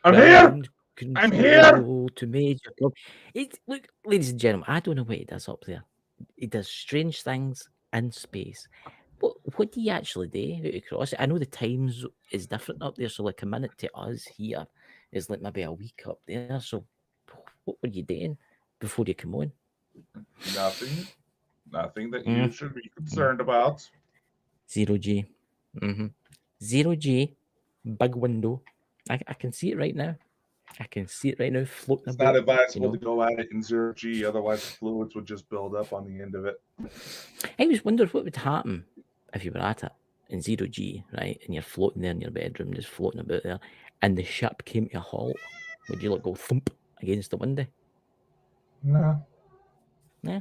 I'm here. Ground I'm here. control to Major Tom. Look, ladies and gentlemen, I don't know what he does up there. He does strange things in space. What do you actually do out across it? I know the times is different up there, so like a minute to us here is like maybe a week up there. So what were you doing before you come on? Nothing. Nothing that Mm, you should be mm. concerned about. Zero G. Mm-hmm. Zero G. Big window. I can see it right now. I can see it right now floating It's not about, you advisable to know. go at it in 0G, otherwise the fluids would just build up on the end of it. I always wondered what would happen if you were at it in zero G, right? And you're floating there in your bedroom, just floating about there, and the ship came to a halt. Would you like go thump against the window? No. Yeah.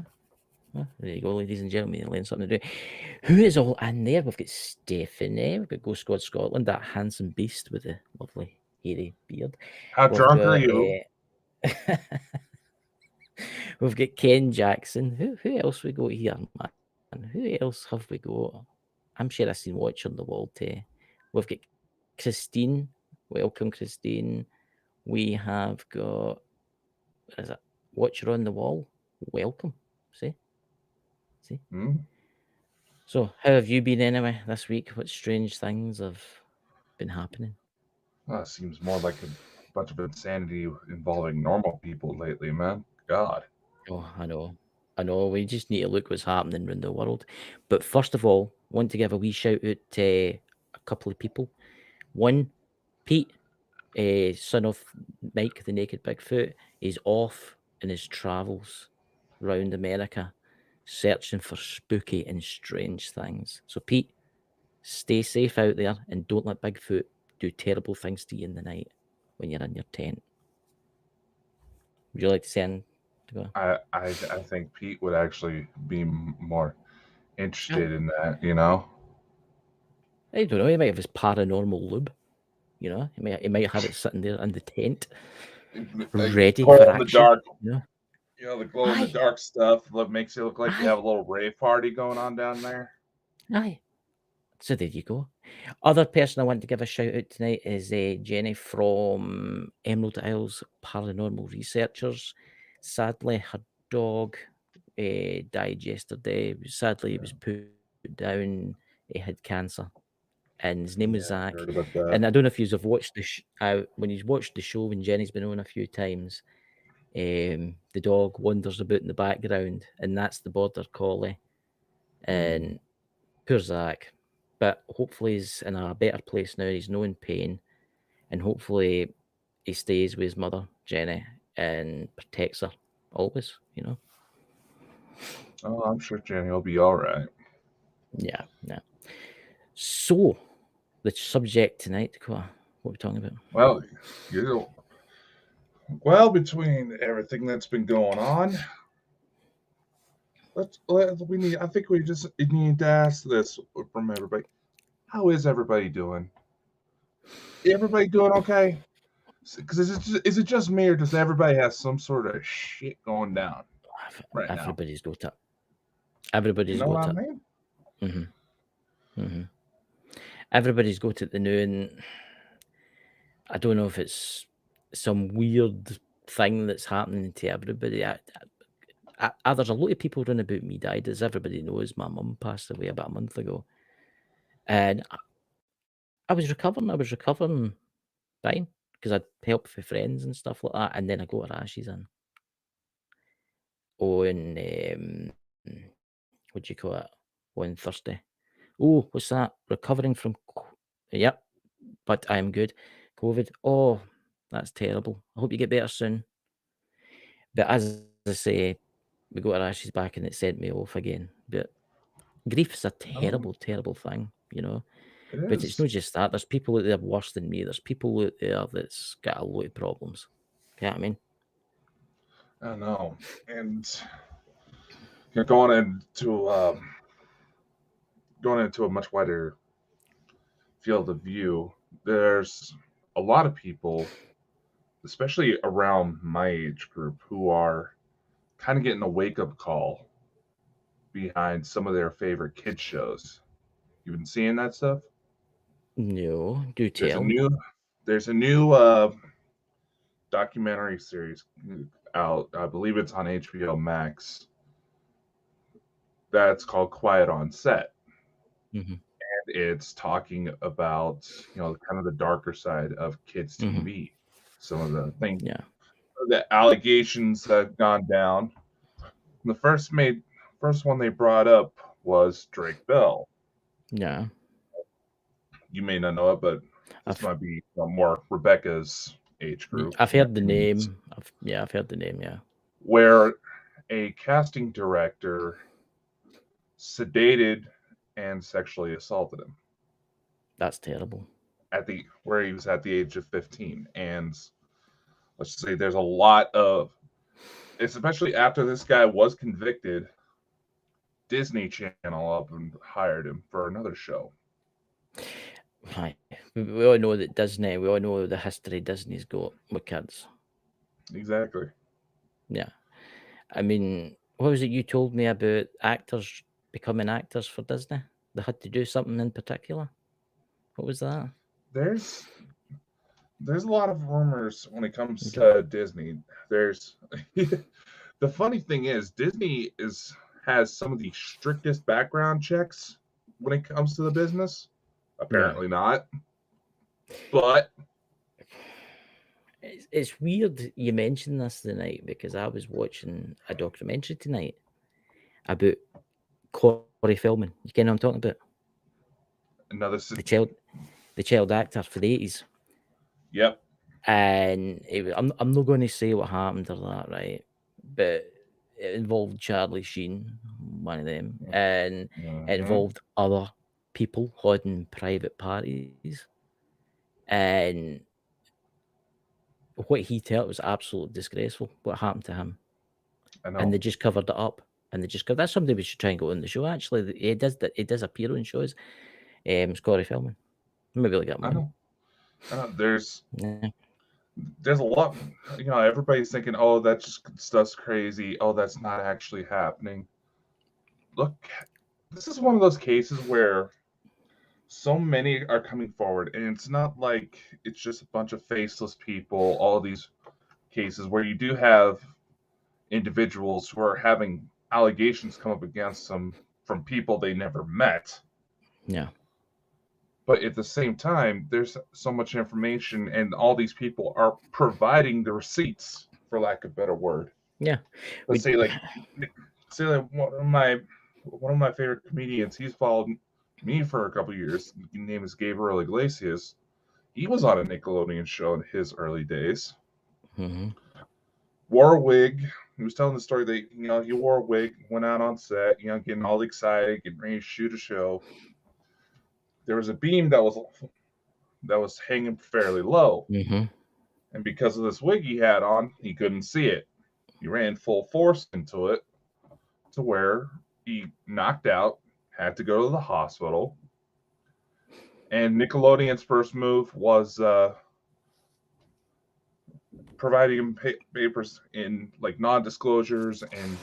Well, there you go, ladies and gentlemen. You learned something to do. Who is all in there? We've got Stephanie. We've got Go Squad Scotland, that handsome beast with the lovely hairy beard. How We've drunk are got you? we've got Ken Jackson. Who else we got here, man? Who else have we got? I'm sure I've seen watching the wall too. We've got Christine. Welcome, Christine. We have got what is it? Watcher on the wall. Welcome. See? See? Hmm? So how have you been anyway this week? What strange things have been happening? Seems more like a bunch of insanity involving normal people lately, man. God. Oh, I know. I know. We just need to look what's happening around the world. But first of all, want to give a wee shout out to a couple of people. One, Pete, son of Mike the Naked Bigfoot, is off in his travels round America searching for spooky and strange things. So, Pete, stay safe out there and don't let Bigfoot do terrible things to you in the night when you're in your tent. Would you like to send to go? I think Pete would actually be more I, interested in that, you know? I don't know. He might have his paranormal lube. You know, he might have it sitting there in the tent, ready Glow for in the action. dark. You know, You know, the glow in the aye, dark stuff that makes it look like you have aye, a little rave party going on down there. aye. So there you go. Other person I want to give a shout out tonight is Jenny from Emerald Isles Paranormal Researchers. Sadly, her dog died yesterday. Sadly, he was put down. He had cancer, and his name was Yeah, Zach. I heard about And I that. don't know if you've watched when you've watched the show when Jenny's been on a few times. The dog wanders about in the background, and that's the border collie. Hmm. And poor Zach, but hopefully he's in a better place now. He's no in pain, and hopefully he stays with his mother Jenny and protects her always. You know. Oh, I'm sure Jenny will be all right. Yeah, yeah. So the subject tonight, what are we talking about? Well, you well, between everything that's been going on, we need. I think we just need to ask this from everybody. How is everybody doing? Everybody doing okay? Because is it just me, or does everybody have some sort of shit going down right now? Everybody's got it. You Everybody's know what got I it. mean? Hmm. Hmm. Everybody's got it the new, and I don't know if it's some weird thing that's happening to everybody. There's a lot of people running about me died. As everybody knows, my mum passed away about a month ago, and I was recovering. I was recovering fine because I'd helped for friends and stuff like that, and then I got her ashes in on what do you call it, on Thursday. Oh, what's that? Recovering from yep, but I am good. COVID. Oh, that's terrible. I hope you get better soon. But as I say, we got our ashes back and it sent me off again. But grief's a terrible, Oh, terrible thing, you know. it But it's not is. just that. There's people out there worse than me. There's people out there that's got a lot of problems. You know what I mean? I know. And you're going into a much wider field of view. There's a lot of people, especially around my age group, who are kind of getting a wake up call behind some of their favorite kid shows. You've been seeing that stuff? No, do There's a tell. new there's a new documentary series out. I believe it's on HBO Max. That's called Quiet on Set. Mm-hmm. It's talking about, kind of the darker side of kids Mm-hmm. TV. Some of the things, Yeah. the allegations that have gone down. The first one they brought up was Drake Bell. Yeah. You may not know it, but this I've might be more Rebecca's age group. I've heard the name. I've heard the name. Yeah. Where a casting director sedated and sexually assaulted him That's terrible. at the where he was at the age of 15. And let's say there's a lot of, especially after this guy was convicted, Disney Channel up and hired him for another show. Right. We all know that Disney. We all know the history Disney's got with kids. Exactly. Yeah. I mean, what was it you told me about actors becoming actors for Disney? They had to do something in particular. What was that? There's there's a lot of rumors when it comes Okay. to Disney. There's the funny thing is Disney has some of the strictest background checks when it comes to the business. Yeah. Apparently not. But It's weird you mentioned this tonight because I was watching a documentary tonight about Corey Feldman. You know what I'm talking about? another The child actor for the 80s. Yep. And I'm not going to say what happened or that, right? But it involved Charlie Sheen, one of them, and it Mm-hmm. involved other people holding private parties. And what he told was absolutely disgraceful. What happened to him? I And know. they just covered it up. And they just go, that's somebody we should try and go on the show. Actually, he does appear on shows. Corey Feldman. Maybe we'll get him I on. know. I know. There's Yeah. there's a lot. Everybody's thinking, oh, that just stuff's crazy. Oh, that's not actually happening. Look, this is one of those cases where so many are coming forward, and it's not like it's just a bunch of faceless people. All these cases where you do have individuals who are having allegations come up against them from people they never met. Yeah. But at the same time, there's so much information, and all these people are providing the receipts, for lack of a better word. Yeah. Let's say like one of my favorite comedians. He's followed me for a couple years. His name is Gabriel Iglesias. He was on a Nickelodeon show in his early days. Mm-hmm. Wore a wig. He was telling the story that he wore a wig, went out on set, getting all excited, getting ready to shoot a show. There was a beam that was hanging fairly low, Mm-hmm. and because of this wig he had on, he couldn't see it. He ran full force into it, to where he knocked out, had to go to the hospital. And Nickelodeon's first move was providing him papers in like non-disclosures, and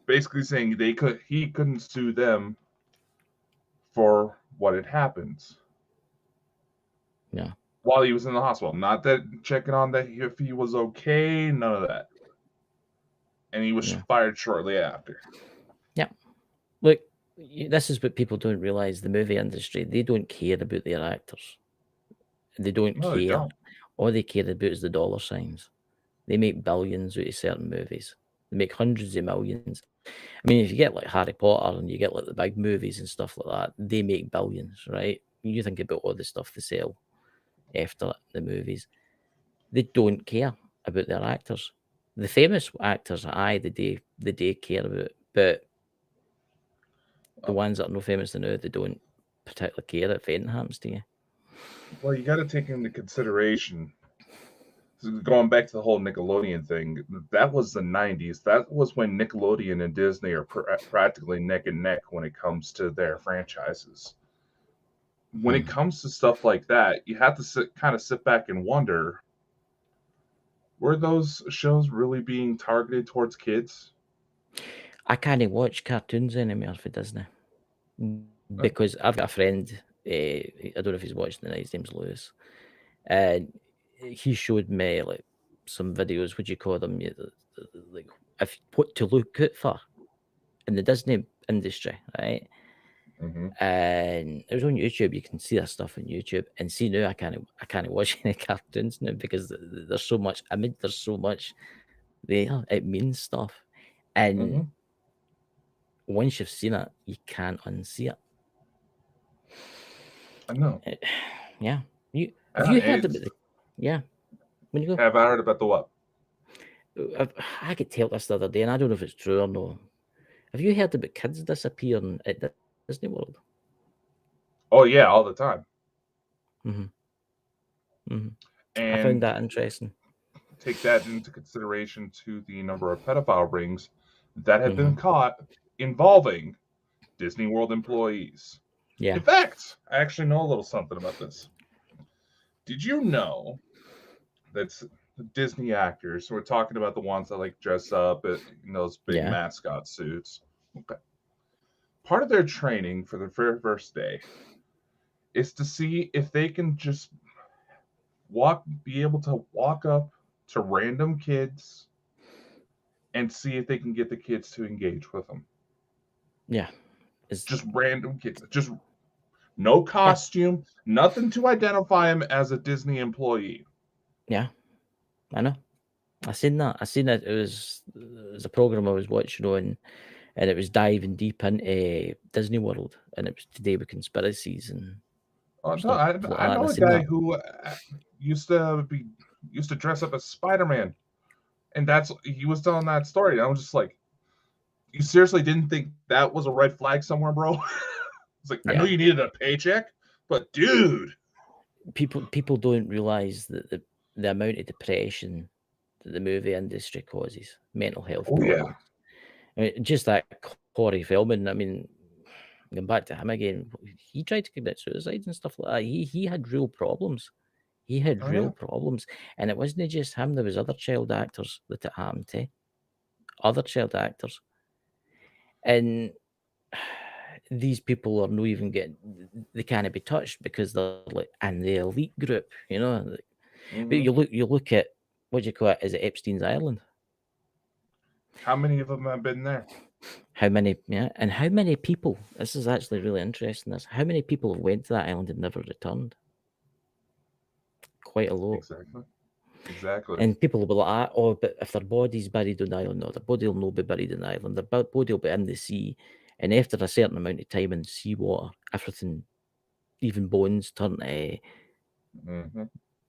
basically saying he couldn't sue them for what had happened. Yeah. While he was in the hospital, not that checking on that if he was okay, none of that. And he was fired shortly after. Yeah. Look, this is what people don't realize. The movie industry, they don't care about their actors. They don't No, care. they don't. All they care about is the dollar signs. They make billions out of certain movies. They make hundreds of millions. I mean, if you get like Harry Potter and you get like the big movies and stuff like that, they make billions, right? You think about all the stuff they sell after the movies. They don't care about their actors. The famous actors, they care about, but the ones that are no famous now, they don't particularly care if anything happens to you. Well, you got to take into consideration, going back to the whole Nickelodeon thing, that was the 90s. That was when Nickelodeon and Disney are practically neck and neck when it comes to their franchises. When it comes to stuff like that, you have to kind of sit back and wonder, were those shows really being targeted towards kids? I can't watch cartoons anymore for Disney because I've got a friend. I don't know if he's watching tonight. His name's Lewis, and he showed me like some videos. Would you call them? Like if what to look out for in the Disney industry, right? Hmm. And it was on YouTube. You can see that stuff on YouTube. And see now, I can't watch any cartoons now because there's so much image. There's so much there. It means stuff, and Hmm. once you've seen it, you can't unsee it. I know. Yeah. Have you heard about It's the? Yeah. When you go, have I heard about the what? I could tell this the other day, and I don't know if it's true or no. Have you heard about kids disappearing at Disney World? Oh yeah, all the time. Hmm. Hmm. I found And that interesting. take that into consideration to the number of pedophile rings that have Hmm. been caught involving Disney World employees. Yeah. In fact, I actually know a little something about this. Did you know that Disney actors, we're talking about the ones that like dress up in those big Yeah. mascot suits? Okay. Part of their training for the very first day is to see if they can just be able to walk up to random kids and see if they can get the kids to engage with them. Yeah. It's Just random kids. Just no yeah. costume, nothing to identify him as a Disney employee. Yeah. I know. I seen that. I seen it. It was a program I was watching on, and it was diving deep into Disney World, and it was to do with conspiracies and Oh, no, stuff like I that. And I know a seen guy that. who used to be used to dress up as Spider Man, and that's he was telling that story. And I was just like, you seriously didn't think that was a red flag somewhere, bro? It's like I know Yeah. you needed a paycheck, but dude, People don't realize that the amount of depression that the movie industry causes, mental health oh yeah, problems. I mean, just that Corey Feldman. I mean, going back to him again, he tried to commit suicide and stuff like that. He had real problems. He had oh yeah, real problems, and it wasn't just him. There was other child actors that it happened to, other child actors, and these people are not even getting. They can't be touched because they're like in the elite group, you know. But hmm you look at what do you call it? Is it Epstein's Island? How many of them have been there? How many? Yeah, and how many people? This is actually really interesting. This how many people have went to that island and never returned? Quite a lot. Exactly, exactly. And people will be like, "Ah, oh, but if their body's buried on the island, no, their body will not be buried on the island. Their body will be in the sea, and after a certain amount of time in seawater, everything, even bones, turn to Hmm.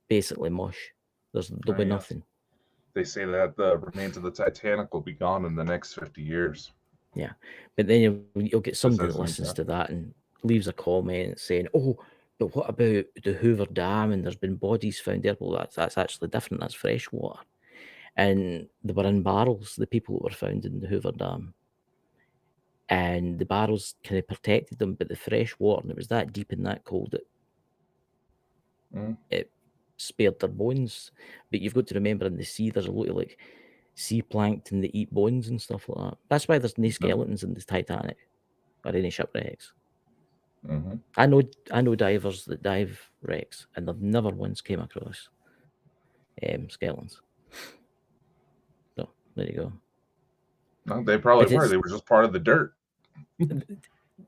basically mush. There'll be Yes, nothing." they say that the remains of the Titanic will be gone in the next 50 years. Yeah, but then you'll get Just somebody as that an listens to example. that and leaves a comment saying, "Oh, but what about the Hoover Dam? And there's been bodies found there." Well, that's actually different. That's fresh water, and they were in barrels. The people that were found in the Hoover Dam, and the barrels kind of protected them, but the fresh water, and it was that deep and that cold that Mm, it spared their bones. But you've got to remember, in the sea, there's a lot of like sea plankton that eat bones and stuff like that. That's why there's no no. skeletons in the Titanic or any shipwrecks. Hmm. I know divers that dive wrecks, and they've never once came across skeletons. So there you go. No, they probably But were. it's They were just part of the dirt.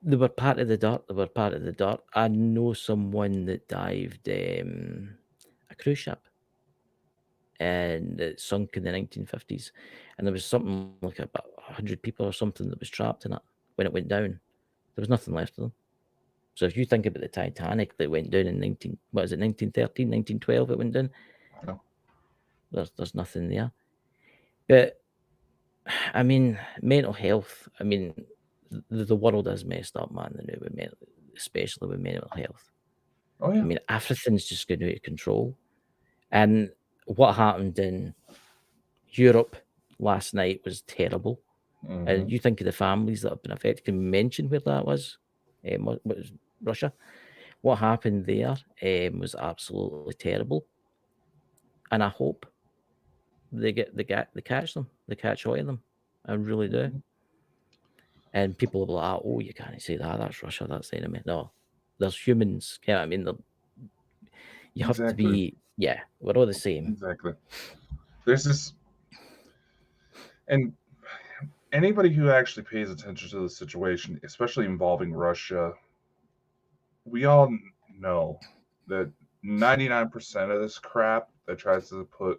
they were part of the dirt. They were part of the dirt. I know someone that dived a cruise ship, and it sunk in the 1950s, and there was something like about 100 people or something that was trapped in it when it went down. There was nothing left of them. So if you think about the Titanic that went down in 1913, 1912, it went down. No. There's nothing there. But I mean, mental health. I mean, the world is messed up, man. The new with especially with mental health. Oh I yeah. mean, everything's just going out of control. And what happened in Europe last night was terrible. And Hmm. you think of the families that have been affected. Can we mention where that was? What was Russia? What happened there was absolutely terrible. And I hope they catch them. They catch all of them. I really do. Hmm. And people will be like, "Oh, you can't say that. That's Russia. That's the enemy." No, there's humans. Yeah, I mean, you have to Exactly. be Yeah, we're all the same. Exactly. There's this, and anybody who actually pays attention to the situation, especially involving Russia, we all know that 99% of this crap that tries to put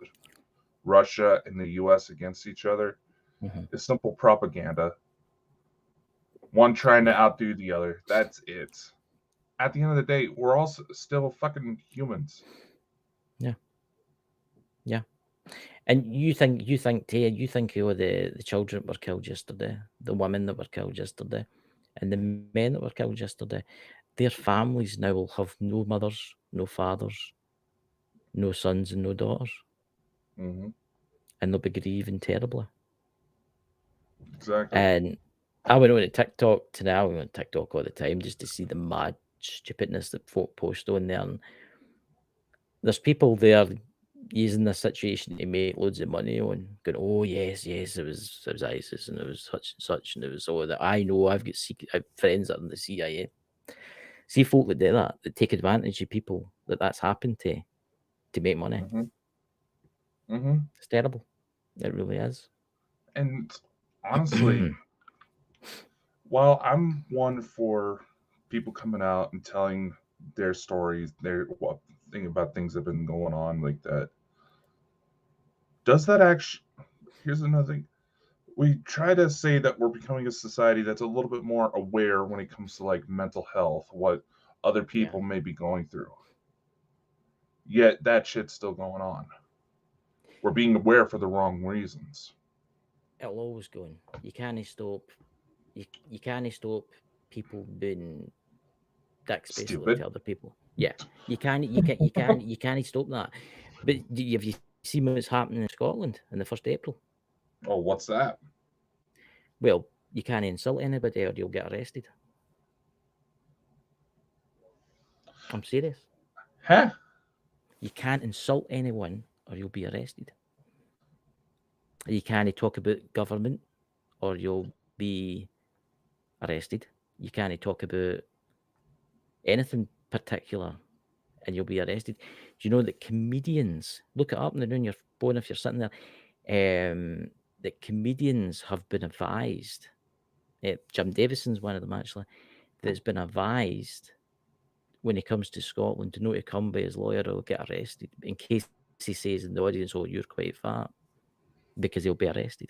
Russia and the US against each other Mm-hmm. is simple propaganda. One trying to Yeah, outdo the other. That's it. At the end of the day, we're all still fucking humans. yeah, yeah. And you think of the children that were killed yesterday, the women that were killed yesterday, and the men that were killed yesterday. Their families now will have no mothers, no fathers, no sons, and no daughters, Mm-hmm. and they'll be grieving terribly. Exactly. And I went on to TikTok today. I went on TikTok all the time just to see the mad stupidness that folk post on there. And there's people there using this situation to make loads of money on, going, "Oh yes, yes, it was ISIS and it was such and such and it was all that." I know I've got I've friends that are in the CIA. See folk that do that take advantage of people that's happened to make money. Mm-hmm. Mm-hmm. It's terrible. It really is. And honestly, while I'm one for people coming out and telling their stories, their thing about things that have been going on like that, does that actually? Here's another thing. We try to say that we're becoming a society that's a little bit more aware when it comes to like mental health, what other Yeah, people may be going through. Yet that shit's still going on. We're being aware for the wrong reasons. it'll always go on. You can't stop. You can't stop people being dicks basically Stupid. to other people. Yeah, you can't stop that. But have you seen what's happening in Scotland in the 1st of April? Oh, what's that? Well, you can't insult anybody or you'll get arrested. I'm serious. Huh? You can't insult anyone or you'll be arrested. You can't talk about government or you'll be arrested. You can't talk about anything particular and you'll be arrested. Do you know that comedians, look it up on your phone if you're sitting there, that comedians have been advised, Jim Davison's one of them actually, that's been advised when he comes to Scotland to not to come by his lawyer or he'll get arrested in case he says in the audience, "Oh, you're quite fat," because he'll be arrested.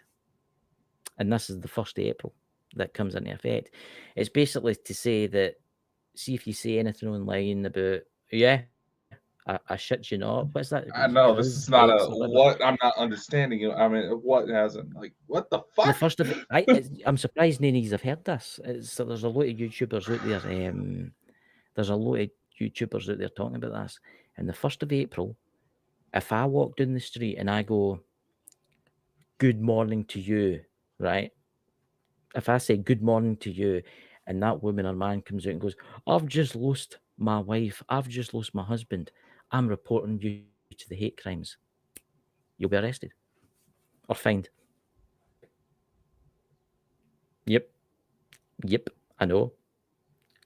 And this is the 1st of April that comes into effect. It's basically to say that, see if you say anything online about, yeah, I shit you not. What's that? I know Grizz this is not X a or whatever. what. I'm not understanding you. I mean, what hasn't like what the The fuck? first of I'm surprised none of you have heard this. So there's a lot of YouTubers out there. There's a lot of YouTubers out there talking about this. And the 1st of April, if I walk down the street and I go, "Good morning to you," right? If I say good morning to you, and that woman or man comes out and goes, "I've just lost my wife. I've just lost my husband. I'm reporting you to the hate crimes," you'll be arrested or fined. Yep, yep, I know.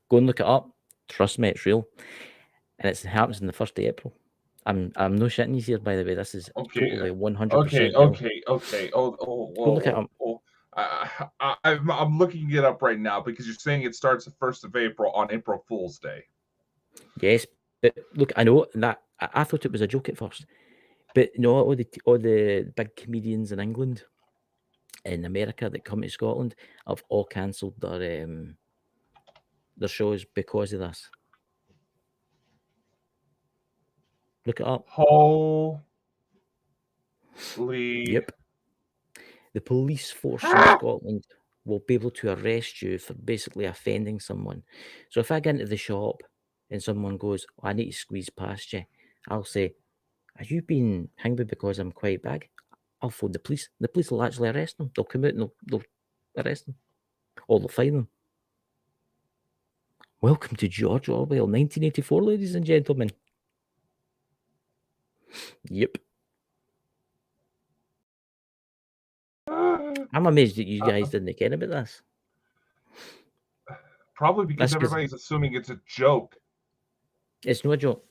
Go and look it up. Trust me, it's real. And it happens on the 1st of April. I'm no shitting you here, by the way. This is Okay, totally okay, 100% real. okay, okay. Oh, oh, Go look it oh, up. oh. I'm looking it up right now because you're saying it starts the 1st of April on April Fool's Day. Yes, but look, I know that I thought it was a joke at first, but no, all the big comedians in England, in America that come to Scotland have all cancelled their shows because of this. Look it up. Holy Yep. The police force in ha! Scotland will be able to arrest you for basically offending someone. So if I get into the shop and someone goes, "Oh, I need to squeeze past you," I'll say, "Are you being angry because I'm quite big?" I'll phone the police. The police will actually arrest them. They'll come out and they'll arrest them. Or they'll fine them. Welcome to George Orwell, 1984, ladies and gentlemen. Yep. I'm amazed that you guys didn't care about this. Probably because That's because everybody's assuming it's a joke. it's no joke.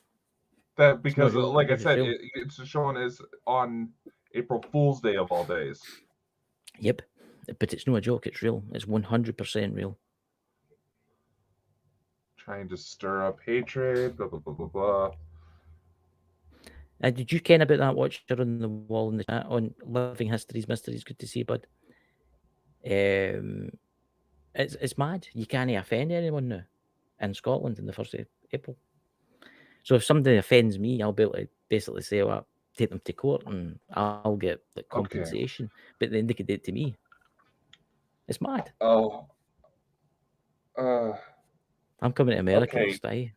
That It's not a because, joke, like I it's said, real. it's showing as on April Fool's Day of all days. Yep. But it's not a joke, it's real. It's 100% real. Trying to stir up hatred, blah blah blah blah blah. Did you ken about that watcher on the wall in the chat on Living Histories Mysteries? Good to see you, bud. It's mad. You can't offend anyone now in Scotland in the 1st of April. So if somebody offends me, I'll be able to basically say, well, take them to court and I'll get like Okay. compensation. But then they could do it to me. It's mad. Oh. I'm coming to America Okay. to stay.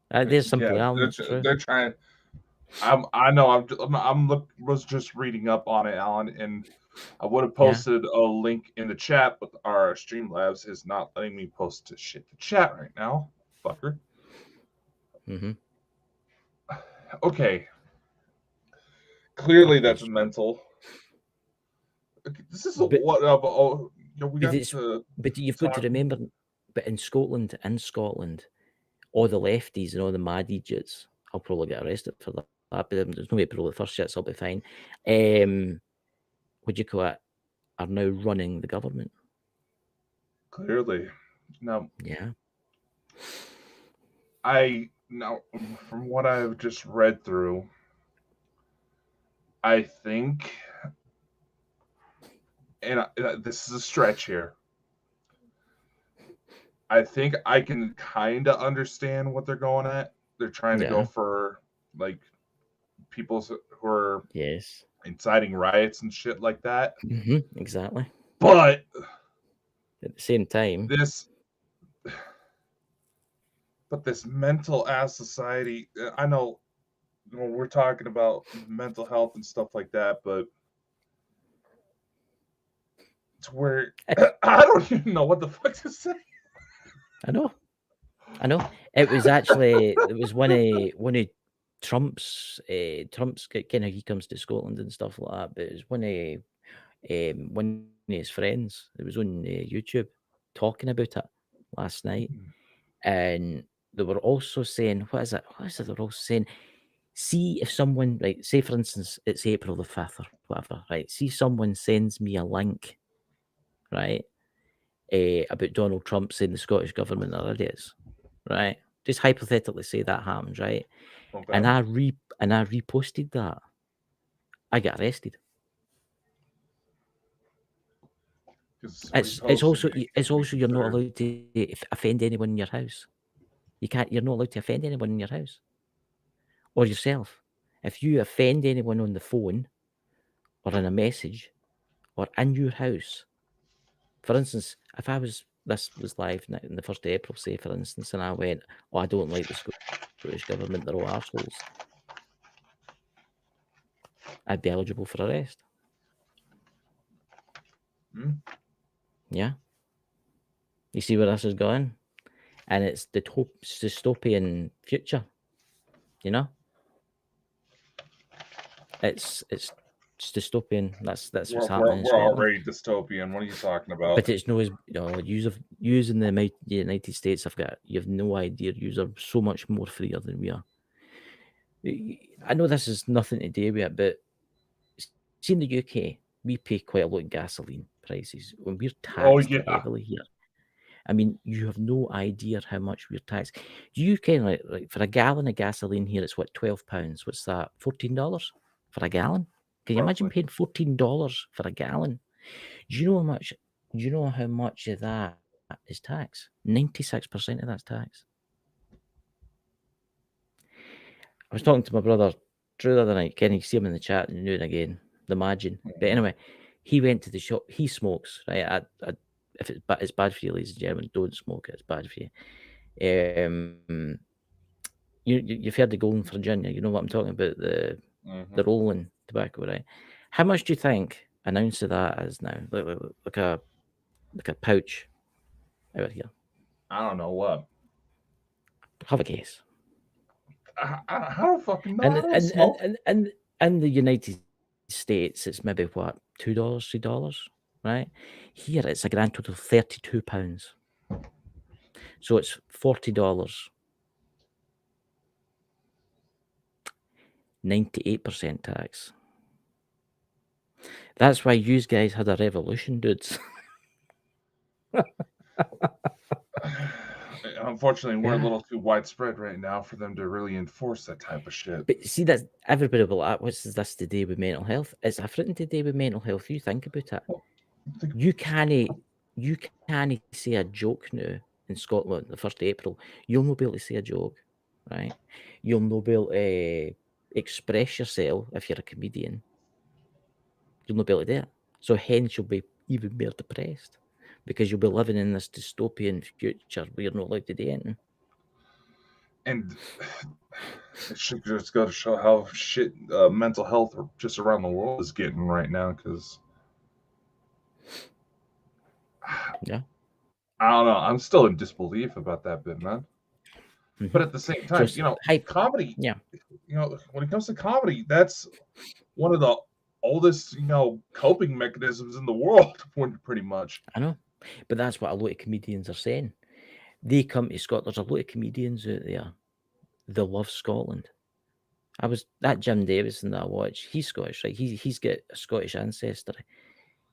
There's simply Yeah, Alan. That's true. they're trying. I know. Was just reading up on it, Alan, and I would have posted a link in the chat, but our Streamlabs is not letting me post shit to chat right now, fucker. Mm-hmm. Okay. Clearly, that's mental. This is we got to. But you've got to remember, but in Scotland, all the lefties and all the mad idiots, I'll probably get arrested for that. But there's no way to roll the first shit, so I'll be fine. What do you call it? Are now running the government. Clearly, no. Yeah. Now, from what I've just read through, I think, and this is a stretch here, I think I can kind of understand what they're going at. They're trying to go for like people who are inciting riots and shit like that. Mm-hmm, exactly. But at the same time, this mental ass society. I know we're talking about mental health and stuff like that, but it's where I don't even know what the fuck to say. I know. It was actually one of Trump's kind of, he comes to Scotland and stuff like that, but it was one of his friends. It was on YouTube talking about it last night, and they were also saying, what is it? They're also saying, see if someone, right, say for instance, it's April the 5th or whatever, right? See someone sends me a link, right, about Donald Trump saying the Scottish government are idiots, right? Just hypothetically say that happens, right? Okay. And I reposted that. I get arrested. It's also you're not allowed to offend anyone in your house. You're not allowed to offend anyone in your house or yourself. If you offend anyone on the phone or in a message or in your house, for instance, if this was live in the 1st of April, say for instance, and I went, oh, I don't like the Scottish government, they're all arseholes, I'd be eligible for arrest. Yeah. You see where this is going? And it's the dystopian future, you know? It's dystopian. That's what's happening in We're Scotland. already dystopian. What are you talking about? But it's no, using the United States, you have no idea. You are so much more freer than we are. I know this has nothing to do with it, but see, in the UK, we pay quite a lot in gasoline prices when we're taxed heavily here. I mean, you have no idea how much we're taxed. You can like for a gallon of gasoline here, it's what, £12? What's that? $14 for a gallon? Can you imagine paying $14 for a gallon? Do you know how much? Do you know how much of that is tax? 96% of that's tax. I was talking to my brother Drew the other night. Kenny, you see him in the chat and and again, the Imagine. But anyway, he went to the shop. He smokes, right? If it's bad for you, ladies and gentlemen, don't smoke it. It's bad for you. You've heard the Golden Virginia. You know what I'm talking about, the rolling tobacco, right? How much do you think an ounce of that is now? Like a pouch out here. I don't know what. Have a guess. I don't fucking know. And in the United States, it's maybe what, $2, $3, right? Here, it's a grand total of £32. So it's $40 98% tax. That's why you guys had a revolution, dudes. Unfortunately, we're a Yeah. little too widespread right now for them to really enforce that type of shit. But see, that's everybody will ask, what's this to do with mental health? It's different to do with mental health. You think about it. Well, think, You can't say a joke now in Scotland the 1st of April. You'll not be able to say a joke, right? You'll not be able to express yourself if you're a comedian. You'll not be able to do it. So hence you'll be even more depressed because you'll be living in this dystopian future where you're not allowed to do anything. and it should just go to show how shit mental health just around the world is getting right now. Because Yeah. I don't know, I'm still in disbelief about that bit, man. Mm-hmm. But at the same time, comedy. Yeah. When it comes to comedy, that's one of the oldest, coping mechanisms in the world, pretty much. I know. But that's what a lot of comedians are saying. They come to Scotland. There's a lot of comedians out there. They love Scotland. I was that Jim Davison that I watched. He's Scottish, right? He's got a Scottish ancestry,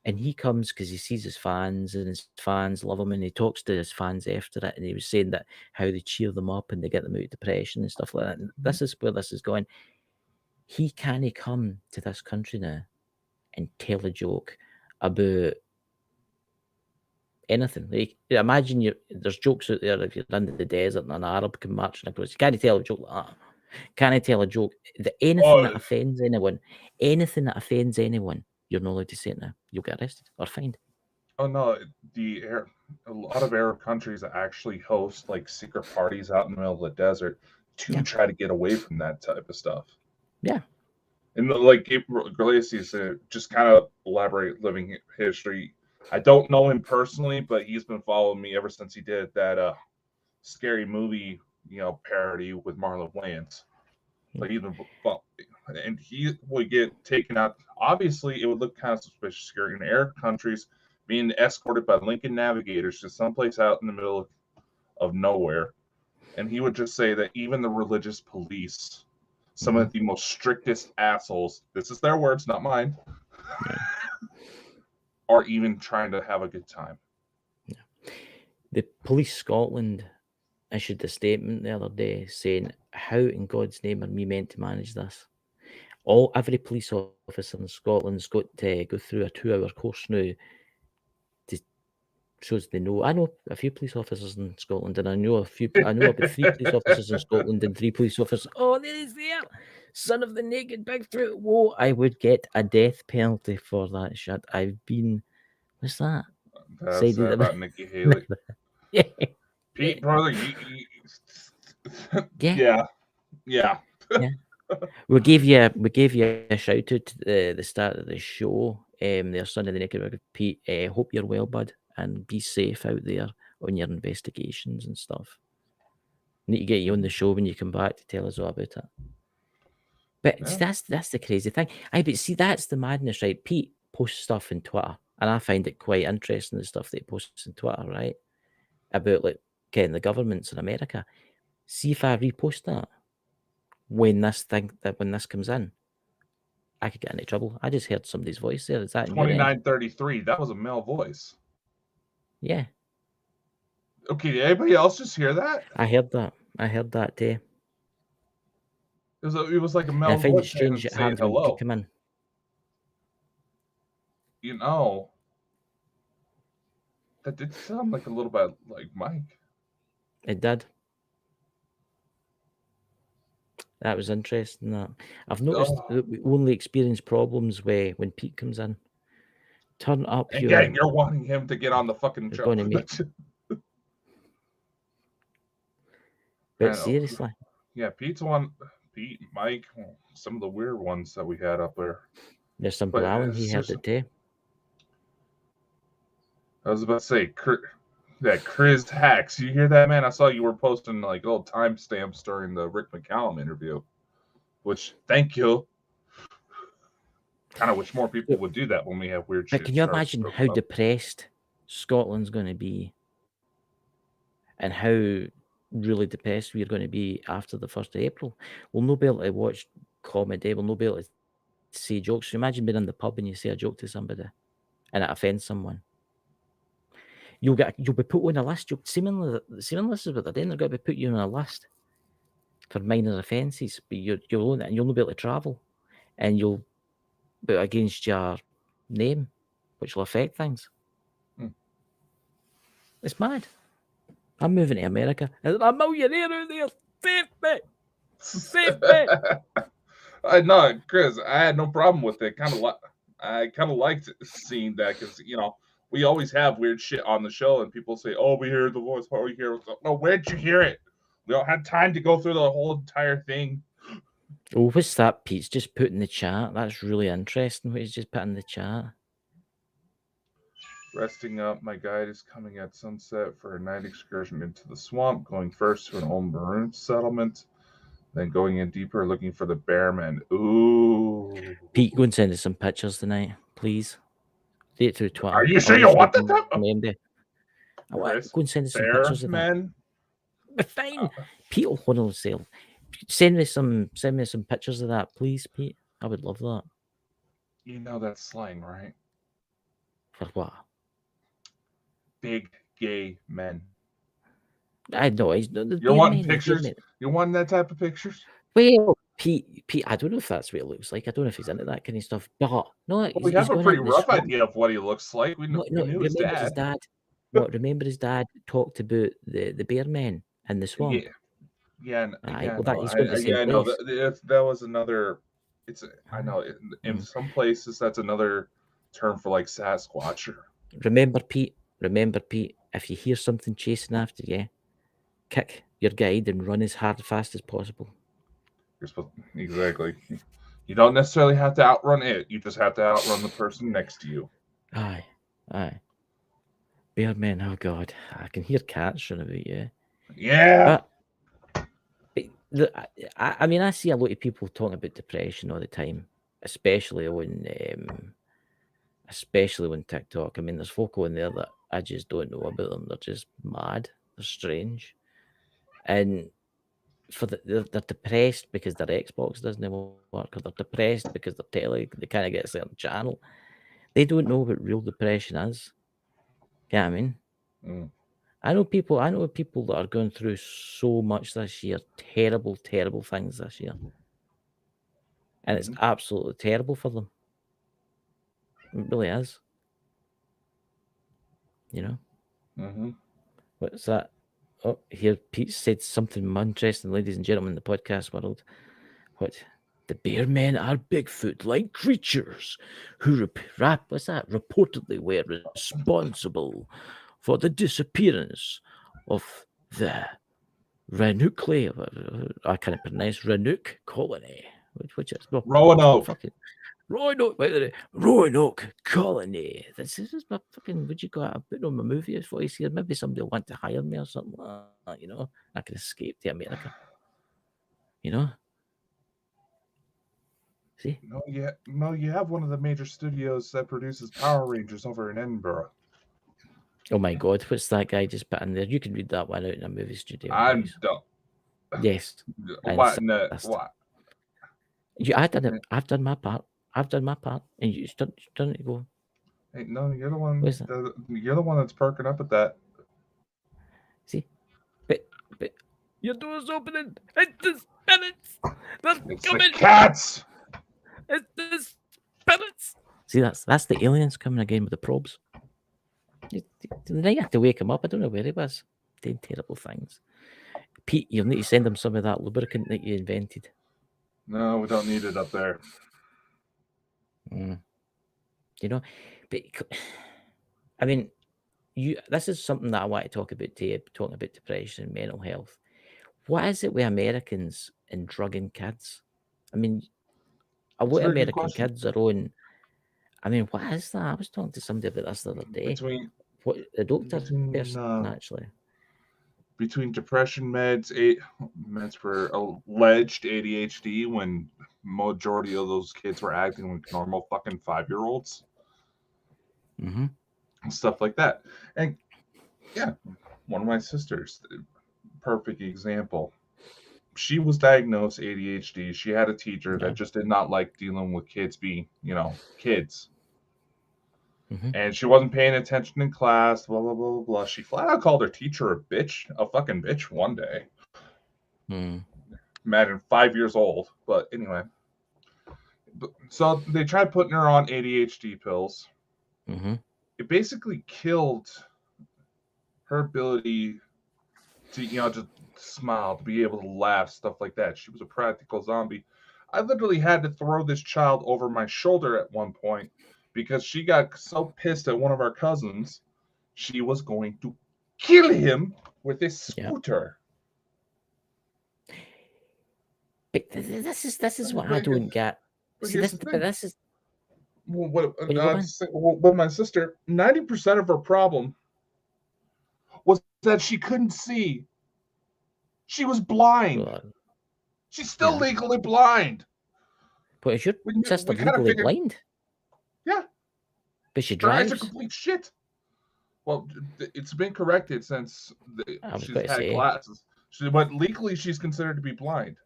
and he comes because he sees his fans, and his fans love him, and he talks to his fans after it, and he was saying that how they cheer them up and they get them out of depression and stuff like that. And this is where this is going. He can't come to this country now and tell a joke about anything. Like, imagine there's jokes out there if you're in the desert and an Arab can march across. You can't tell a joke like that. Can't tell a joke. Anything that offends anyone, you're not allowed to say it now. You'll get arrested or fined. Oh no, a lot of Arab countries actually host like secret parties out in the middle of the desert to try to get away from that type of stuff. Yeah. And like Iglesias, just kind of elaborate living history. I don't know him personally, but he's been following me ever since he did that scary movie, parody with Marlon Wayans. Like he's been, and he would get taken out. Obviously, it would look kind of suspicious here in Arab countries, being escorted by Lincoln Navigators to someplace out in the middle of nowhere. And he would just say that even the religious police, some of the most strictest assholes, this is their words, not mine, are even trying to have a good time. Yeah. The Police Scotland issued a statement the other day saying, how in God's name are we meant to manage this? Every police officer in Scotland's got to go through a 2-hour course now so they know. I know a few police officers in Scotland, and I know about 3 police officers in Scotland and 3 police officers. Oh, there is there, son of the naked big throat. Whoa! I would get a death penalty for that shit. I've been. What's that? That's about Nikki Haley. Yeah. Pete, brother, yeah. Yeah. We gave you a shout out to the start of the show. There, son of the naked big Pete. Hope you're well, bud, and be safe out there on your investigations and stuff. Need to get you on the show when you come back to tell us all about it. But see, that's the crazy thing. But see, that's the madness, right? Pete posts stuff on Twitter, and I find it quite interesting, the stuff that he posts on Twitter, right? About like getting the governments in America. See if I repost that when this comes in, I could get into trouble. I just heard somebody's voice there. Is that 2933? That was a male voice. Yeah. Okay, did anybody else just hear that? I heard that too. It was like a male I find voice it strange that saying happens when hello. Pete come in. That did sound like a little bit like Mike. It did. That was interesting. That I've noticed that we only experience problems when Pete comes in. Turn up and you're wanting him to get on the fucking show. But seriously. Yeah, Pete, Mike, some of the weird ones that we had up there. There's some Allen, he had it too. I was about to say, Chris Hacks. You hear that, man? I saw you were posting like little timestamps during the Rick McCallum interview, which, thank you. Kind of wish more people would do that when we have weird shit. But can you imagine how depressed Scotland's going to be and how really depressed we're going to be after the 1st of April? We'll not be able to watch comedy. We'll not be able to say jokes. So imagine being in the pub and you say a joke to somebody and it offends someone. You'll be put on a list. Seemingly is what they're doing. They're going to put you on a list for minor offences, but you'll own it and you'll not be able to travel, and you'll put against your name, which will affect things. It's mad. I'm moving to America. There's a millionaire out there. Save me! Save me! I know, Chris. I had no problem with it. I kind of liked seeing that because we always have weird shit on the show, and people say, "Oh, we hear the voice. What we hear?" No, where'd you hear it? We don't have time to go through the whole entire thing. Oh, what's that Pete's just put in the chat? That's really interesting what he's just put in the chat. Resting up, my guide is coming at sunset for a night excursion into the swamp, going first to an old maroon settlement, then going in deeper looking for the bearmen. Ooh. Pete, go and send us some pictures tonight, please. Do it through Twitter. Are you sure you want that? Go and send us some pictures of that. Bearmen? Fine. Pete will hold on sale. Send me some pictures of that, please, Pete. I would love that. You know that's slang, right? For what? Big gay men. I know. You're wanting pictures? You want that type of pictures? Well, Pete, I don't know if that's what it looks like. I don't know if he's into that kind of stuff. But no, we have a pretty rough idea of what he looks like. We knew his dad. Remember his dad talked about the bear men in the swamp. Yeah. I know that was another. I know in some places that's another term for like Sasquatch. Remember, Pete. If you hear something chasing after you, kick your guide and run as hard and fast as possible. Exactly. You don't necessarily have to outrun it. You just have to outrun the person next to you. Aye. Bear men, oh God. I can hear cats running about you. Yeah. But I see a lot of people talking about depression all the time, especially on TikTok. I mean, there's folk on there that I just don't know about them. They're just mad. They're strange. And they're depressed because their Xbox doesn't work, or they're depressed because their telly, they can't get a certain channel. They don't know what real depression is. You know what I mean? I know people that are going through so much this year, terrible things this year. And it's absolutely terrible for them. It really is. What's that? Oh, here Pete said something interesting, ladies and gentlemen, in the podcast world. What? The bear men are Bigfoot-like creatures who reportedly were responsible for the disappearance of the I can't pronounce Renuk colony, which is Roanoke. Roanoke colony. This is my fucking. Would you go out and put on my movie voice here? Maybe somebody will want to hire me or something like that. I can escape to America. See? No, you have one of the major studios that produces Power Rangers over in Edinburgh. Oh my God, what's that guy just put in there? You can read that one out in a movie studio. I'm done. Yes. What? I've done my part. And you done it. Go. Hey, no, you're the one. You're the one that's perking up at that. See, but your door's opening. It's the spirits. They're coming. The cats. It's the spirits. See, that's the aliens coming again with the probes. They have to wake him up. I don't know where he was. Doing terrible things. Pete, you'll need to send him some of that lubricant that you invented. No, we don't need it up there. But I mean, this is something that I want to talk about to you, talking about depression and mental health. What is it with Americans and drugging kids? I mean, a lot of American kids are on. I mean, what is that? I was talking to somebody about this the other day. The doctor person, actually. Between depression meds for alleged ADHD, when majority of those kids were acting like normal fucking 5-year-olds. And stuff like that. And yeah, one of my sisters, perfect example. she was diagnosed ADHD. She had a teacher Yeah. that just did not like dealing with kids being, kids. Mm-hmm. And she wasn't paying attention in class, blah, blah, blah, blah, blah. She flat out called her teacher a fucking bitch one day. Mm. Imagine 5 years old. But anyway. So they tried putting her on ADHD pills. Mm-hmm. It basically killed her ability to, just smile, to be able to laugh, stuff like that. She was a practical zombie. I literally had to throw this child over my shoulder at one point because she got so pissed at one of our cousins, she was going to kill him with a scooter. But this is what I don't get. But See here's this, the but thing. this is With you go on. my sister, 90% of her problem was that she couldn't see. She was blind. Well, She's still yeah. legally blind. But is your sister We kind of legally figured, blind? yeah, But she her eyes are drives? complete shit. Well, it's been corrected since I was she's going to had say, glasses. But legally, she's considered to be blind.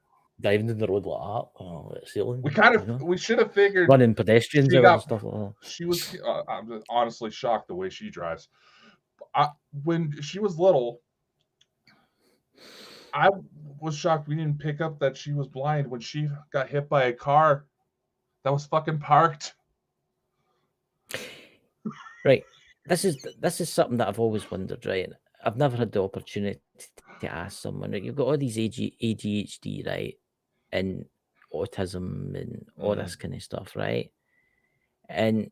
driving down the road like that, oh, it's ceiling, We should have figured running pedestrians she over and got. stuff like that. She was. I'm honestly shocked the way she drives. When she was little, I was shocked we didn't pick up that she was blind when she got hit by a car that was fucking parked. Right. This is something that I've always wondered, right? I've never had the opportunity to ask someone. Right? You've got all these ADHD, right? And autism and all this kind of stuff, right? And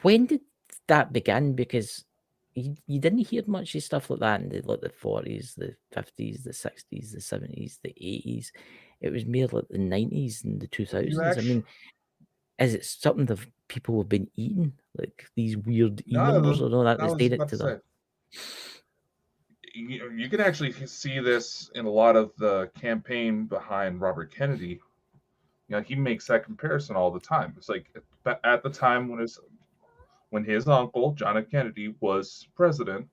when did that begin? Because you didn't hear much of stuff like that in the 40s, the 50s, the 60s, the 70s, the 80s. It was more like the 90s and the 2000s. I mean, is it something that people have been eating, like these weird numbers or no? That I was was direct about to to them. say. You can actually see this in a lot of the campaign behind Robert Kennedy. He makes that comparison all the time. It's like at the time when his uncle John F. Kennedy was president,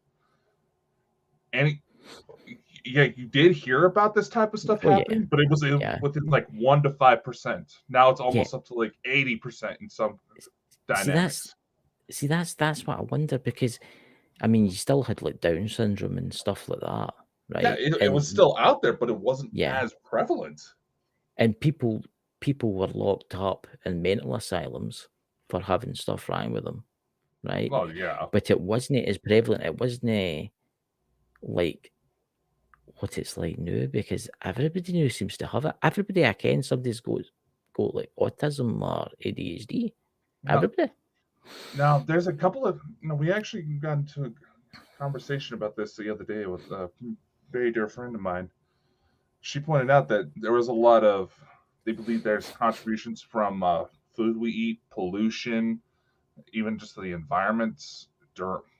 and you did hear about this type of stuff Oh yeah, happening, but it was yeah, within like 1 to 5%. Now it's yeah. almost up to like 80% in some dynamics. See, that's what I wonder, because I mean, you still had like Down syndrome and stuff like that, Yeah, right? it was still out there, but it wasn't Yeah, as prevalent. and people were locked up in mental asylums for having stuff wrong with them, right? Oh yeah. But it wasn't as prevalent. It wasn't like what it's like now, because everybody now seems to have it. Everybody I ken, somebody's got like autism or ADHD. Everybody. Now there's a couple of we actually got into a conversation about this the other day with a very dear friend of mine. She pointed out that there was a lot of they believe there's contributions from food we eat, pollution, even just the environment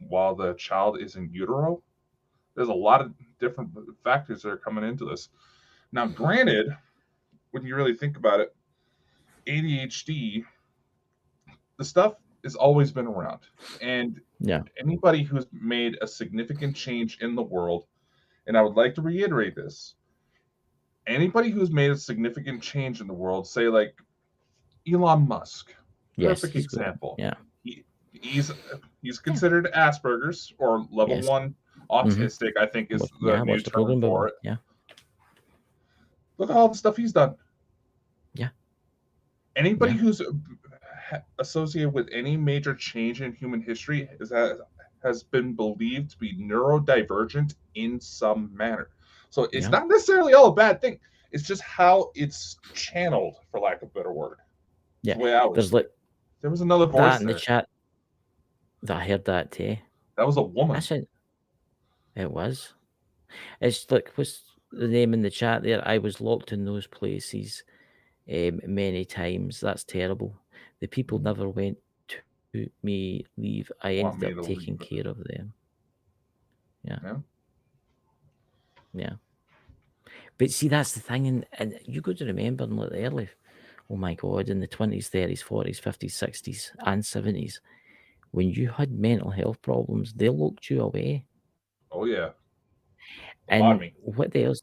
while the child is in utero. There's a lot of different factors that are coming into this. Now, granted, when you really think about it, ADHD, the stuff has always been around. And anybody who's made a significant change in the world, and I would like to reiterate this, anybody who's made a significant change in the world, say like Elon Musk, perfect example. Yeah. He's considered Asperger's or level 1 autistic, I think is the new term for it. Yeah. Look at all the stuff he's done. Yeah. Anybody who's associated with any major change in human history has been believed to be neurodivergent in some manner. So it's not necessarily all a bad thing. It's just how it's channeled, for lack of a better word. Yeah. The way I was. There was another voice that in the chat that I heard that too. That was a woman. It was. It's like, what's the name in the chat there? I was locked in those places many times. That's terrible. The people never went to me leave. I ended up taking care of them. Yeah. But see, that's the thing, and you got to remember in the early, oh my God, in the 20s, 30s, 40s, 50s, 60s, and 70s, when you had mental health problems, they locked you away. Oh yeah. And what else?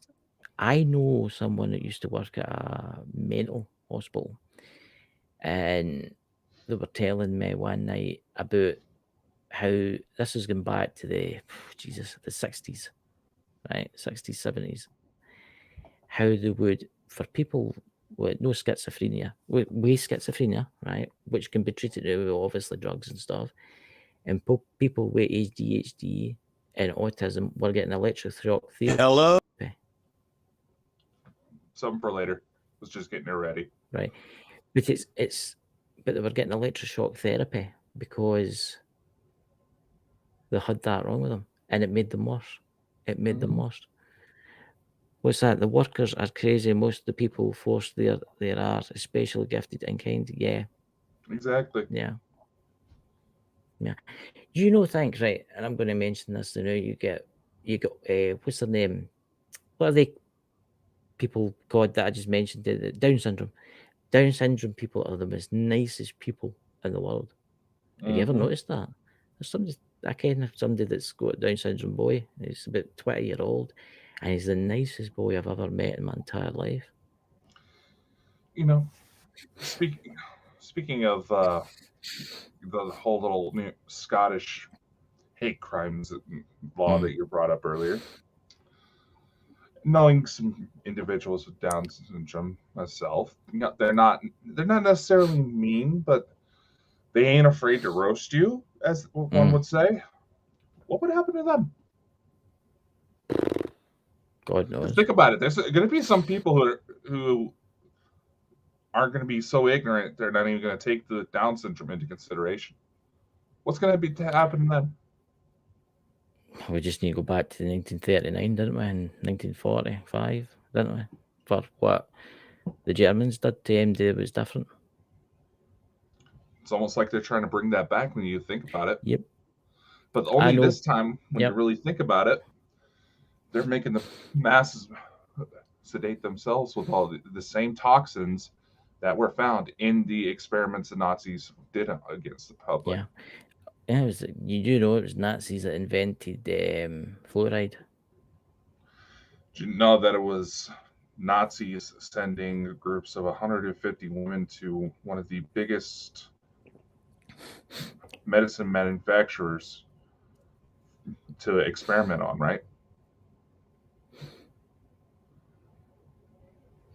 I know someone that used to work at a mental hospital, and they were telling me one night about how this is going back to the the 60s, right? 60s, 70s. How they would, for people with no schizophrenia, with schizophrenia, right, which can be treated with obviously drugs and stuff, and people with ADHD and autism were getting electroshock therapy. Hello? Something for later. Was just getting it ready. Right. But but they were getting electroshock therapy because they had that wrong with them, and it made them worse. It made them worse. What's that? The workers are crazy. Most of the people forced there are especially gifted and kind. Yeah. Exactly. Yeah. Yeah. You know, thanks, right? And I'm going to mention this. You know, you got what's their name? What are they? People, God, that I just mentioned, the Down syndrome. Down syndrome people are the most nicest people in the world. Have you ever noticed that? There's somebody, I ken somebody that's got Down syndrome boy. He's about 20-year-old, and he's the nicest boy I've ever met in my entire life. You know, speaking of the whole little Scottish hate crimes law that you brought up earlier, knowing some individuals with Down syndrome myself, they're not necessarily mean, but they ain't afraid to roast you, as one would say. What would happen to them? God knows. Think about it. There's going to be some people who aren't going to be so ignorant they're not even going to take the Down syndrome into consideration. What's going to happen then? We just need to go back to 1939, didn't we? And 1945, didn't we? For what the Germans did to MD was different. It's almost like they're trying to bring that back when you think about it. Yep. But only this time, when you really think about it, they're making the masses sedate themselves with all the same toxins that were found in the experiments the Nazis did against the public. Yeah. Yeah, you do know it was Nazis that invented fluoride. Do you know that it was Nazis sending groups of 150 women to one of the biggest medicine manufacturers to experiment on, right?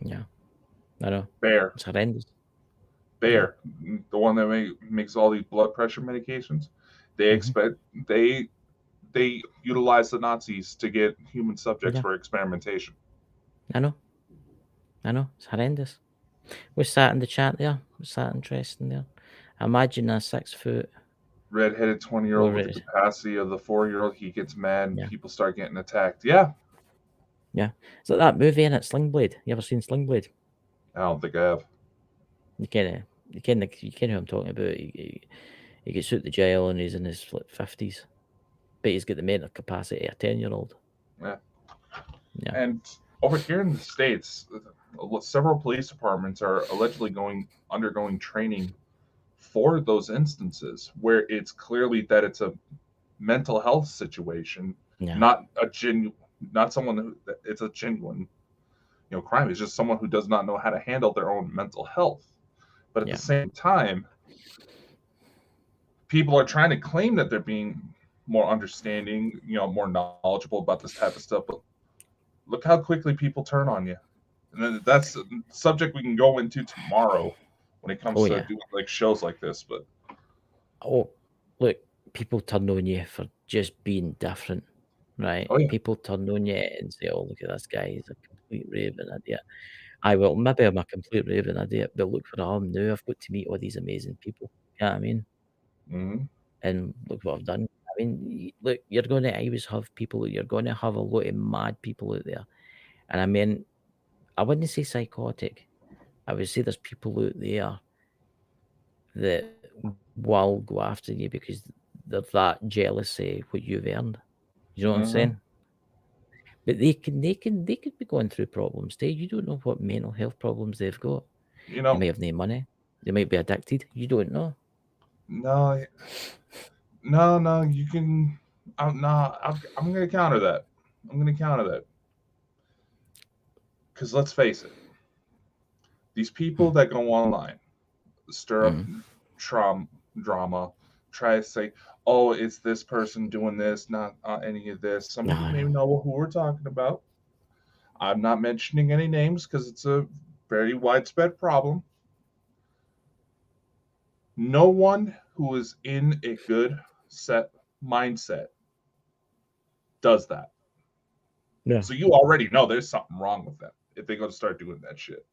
Yeah, I know. Bayer. It's horrendous. Bayer, the one that makes all these blood pressure medications, they they utilize the Nazis to get human subjects for experimentation. I know. It's horrendous. What's that in the chat there? What's that interesting there? Imagine a 6 foot redheaded 20-year-old with the capacity of the 4-year-old. He gets mad and people start getting attacked. Yeah. It's like that movie in it, Sling Blade. You ever seen Sling Blade? I don't think I have. You ken who I'm talking about. He gets out the jail and he's in his 50s, but he's got the mental capacity of a 10-year-old. Yeah. And over here in the States, several police departments are allegedly undergoing training for those instances where it's clearly that it's a mental health situation, not someone who it's a genuine crime. It's just someone who does not know how to handle their own mental health. But at the same time, people are trying to claim that they're being more understanding, more knowledgeable about this type of stuff. But look how quickly people turn on you. And then that's a subject we can go into tomorrow when it comes to doing like shows like this. But look, people turn on you for just being different, right? People turn on you and say, "Oh, look at this guy, he's a complete raving idiot." Maybe I'm a complete raving idiot, but look where I am now. I've got to meet all these amazing people. You know what I mean? And look what I've done. I mean, look, you're going to always have people. You're going to have a lot of mad people out there. And I mean, I wouldn't say psychotic. I would say there's people out there that will go after you because they're that jealous of what you've earned. You know what I'm saying? But they could be going through problems too. You don't know what mental health problems they've got. They may have no money. They might be addicted. You don't know. No, you can. I'm going to counter that. Because let's face it, these people that go online stir up drama, try to say, "Oh, it's this person doing this, not any of this." Some of you may know who we're talking about. I'm not mentioning any names because it's a very widespread problem. No one who is in a good set mindset does that. Yeah. So you already know there's something wrong with them if they're going to start doing that shit.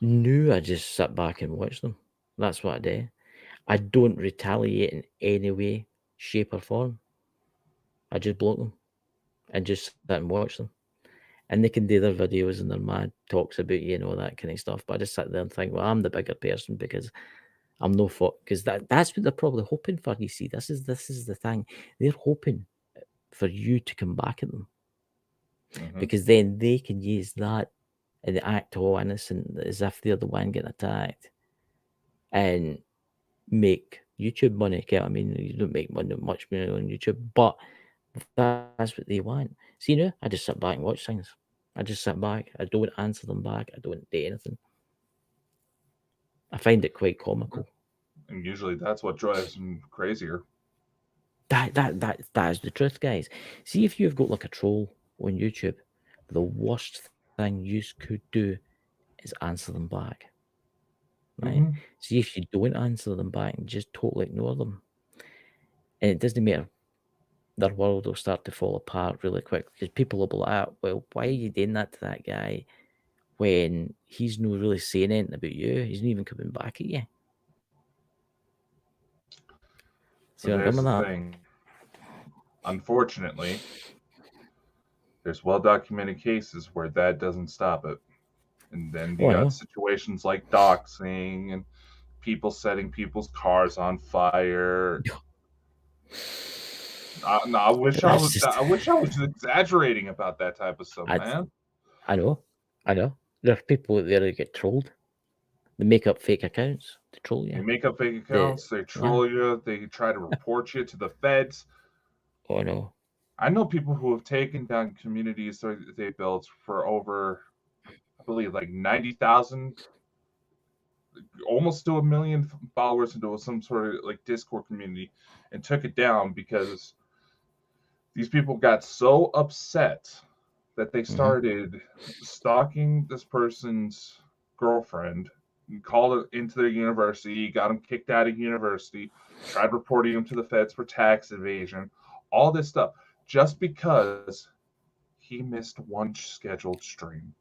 No, I just sit back and watch them. That's what I do. I don't retaliate in any way, shape, or form. I just block them and just sit and watch them. And they can do their videos and their mad talks about you and all that kind of stuff. But I just sit there and think, well, I'm the bigger person because I'm no fuck. Because that's what they're probably hoping for. You see, this is the thing. They're hoping for you to come back at them because then they can use that and act all innocent as if they're the one getting attacked and make YouTube money. I mean, you don't make much money on YouTube, but that's what they want. See, now I just sit back and watch things. I just sit back. I don't answer them back. I don't do anything. I find it quite comical. And usually that's what drives them crazier. That is the truth, guys. See, if you've got like a troll on YouTube, the worst thing you could do is answer them back. Right? See, if you don't answer them back and just totally ignore them, and it doesn't matter, their world will start to fall apart really quick because people will be like, well, why are you doing that to that guy when he's not really saying anything about you? He's not even coming back at you. See But where I'm there's coming the with that? thing. Unfortunately, there's well documented cases where that doesn't stop it. And then you Oh, I got know. situations like doxing and people setting people's cars on fire. I wish I That's was. just, I wish I was exaggerating about that type of stuff, man. I know. There are people out there who get trolled. They make up fake accounts to troll They you. make up fake They, accounts. They yeah. troll you. They try to report you to the feds. Oh, no. I know people who have taken down communities that they built for over, I believe, like 90,000, almost to a million followers into some sort of like Discord community, and took it down because these people got so upset that they started stalking this person's girlfriend, called it into their university, got him kicked out of university, tried reporting him to the feds for tax evasion, all this stuff, just because he missed one scheduled stream.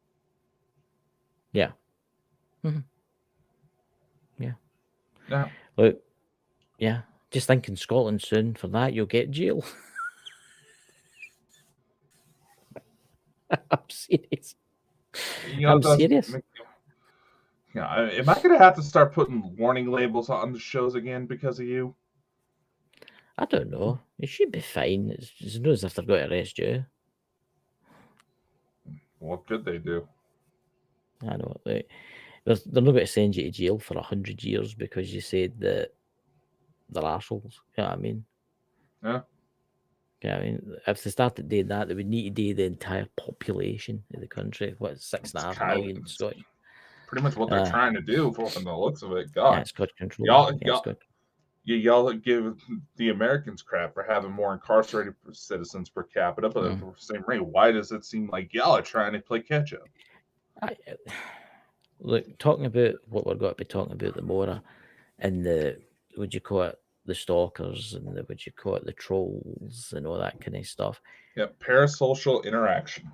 Yeah. Yeah. Now, Look, yeah. Just think in Scotland soon, for that, you'll get jail. I'm serious. I'm serious. Yeah, am I going to have to start putting warning labels on the shows again because of you? I don't know. It should be fine. It's not as if they're going to arrest you. What could they do? I know. They're not going to send you to jail for 100 years because you said that they're arseholes. You know what I mean? Yeah. Yeah, I mean, if they started doing that, they would need to do the entire population of the country. What, 6.5 million Scotch? Pretty much what they're trying to do from the looks of it. God, Yeah, Scotch control. y'all, Yeah, y'all, Scotch. y'all give the Americans crap for having more incarcerated citizens per capita, but at the same rate, why does it seem like y'all are trying to play catch up? Look, talking about what we're going to be talking about the more, and the, would you call it, the stalkers, and the, would you call it, the trolls, and all that kind of stuff. Yeah, parasocial interaction.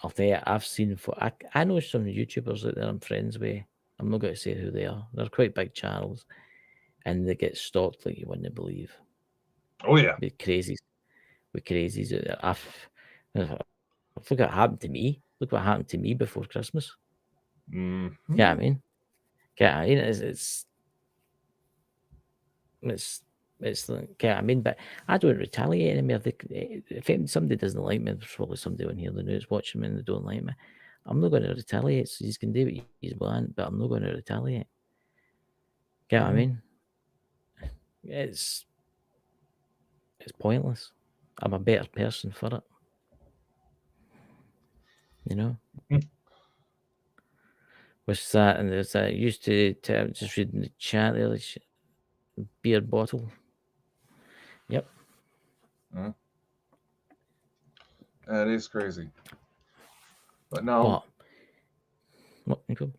I'll tell you, I've seen, I know some YouTubers out there I'm friends with. I'm not going to say who they are. They're quite big channels, and they get stalked like you wouldn't believe. Oh yeah, With crazies out there. I forgot what happened to me. Look what happened to me before Christmas. Mm-hmm. Yeah, I mean, it's like, I mean, but I don't retaliate anymore. If somebody doesn't like me, there's probably somebody on here that knows watching me and they don't like me. I'm not going to retaliate. So you can do what you want, but I'm not going to retaliate. Get what I mean? It's pointless. I'm a better person for it. You know? What's that? And there's that used to just reading the chat there, like beer bottle. Yep. That is crazy. But no, But what, Nico?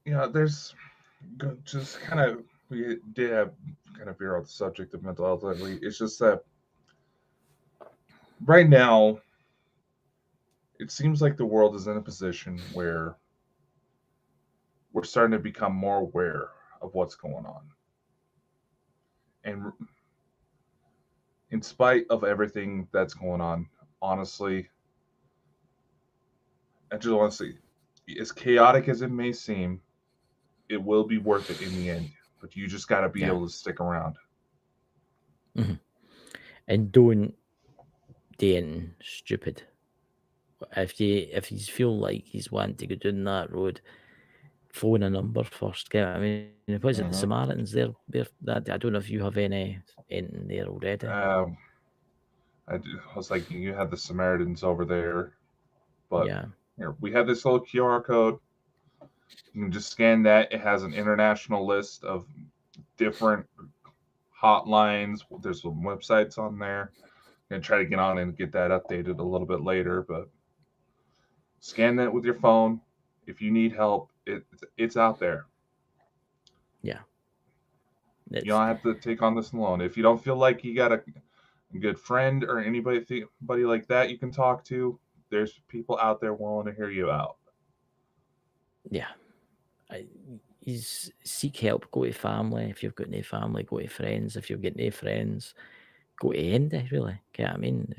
yeah, there's just kind of, we did have kind of veer off the subject of mental health lately. It's just that right now, it seems like the world is in a position where we're starting to become more aware of what's going on. And in spite of everything that's going on, honestly, I just want to say, as chaotic as it may seem, it will be worth it in the end. But you just got to be able to stick around. Mm-hmm. And don't do anything stupid. If you feel like he's wanting to go down that road, phone a number first. Get what I mean? What is it? The Samaritans? They're that. I don't know if you have anything there already. I was like, you had the Samaritans over there, but yeah, here we have this little QR code. You can just scan that. It has an international list of different hotlines. There's some websites on there. I'm gonna try to get on and get that updated a little bit later, but scan that with your phone. If you need help, it's out there. yeah. You don't have to take on this alone. If you don't feel like you got a good friend or anybody like that you can talk to, there's people out there willing to hear you out. Yeah. Seek help. Go to family. If you've got no family, go to friends. If you've got no friends, go to Andy, really. Okay, I mean,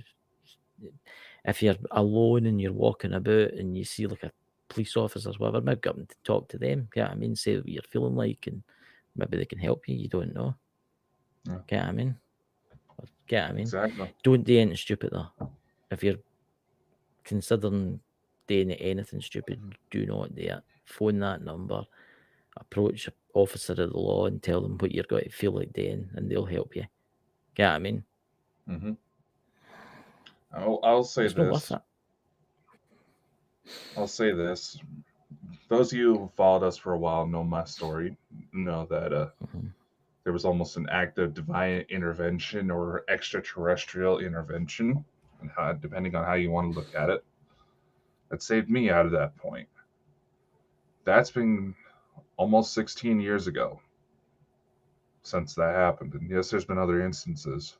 if you're alone and you're walking about and you see like a police officer or whatever, maybe go up and talk to them. Okay, I mean, say what you're feeling like, and maybe they can help you. You don't know. Yeah. Okay, I mean. Okay, I mean. Exactly. Don't do anything stupid though. If you're considering doing anything stupid, do not do it. Phone that number. Approach an officer of the law and tell them what you're going to feel like doing, and they'll help you. Get what I mean? Mm-hmm. I'll say it's not worth this. it. I'll say this. Those of you who followed us for a while know my story. Know that there was almost an act of divine intervention or extraterrestrial intervention, and depending on how you want to look at it, that saved me out of that point. That's been almost 16 years ago since that happened. And yes, there's been other instances.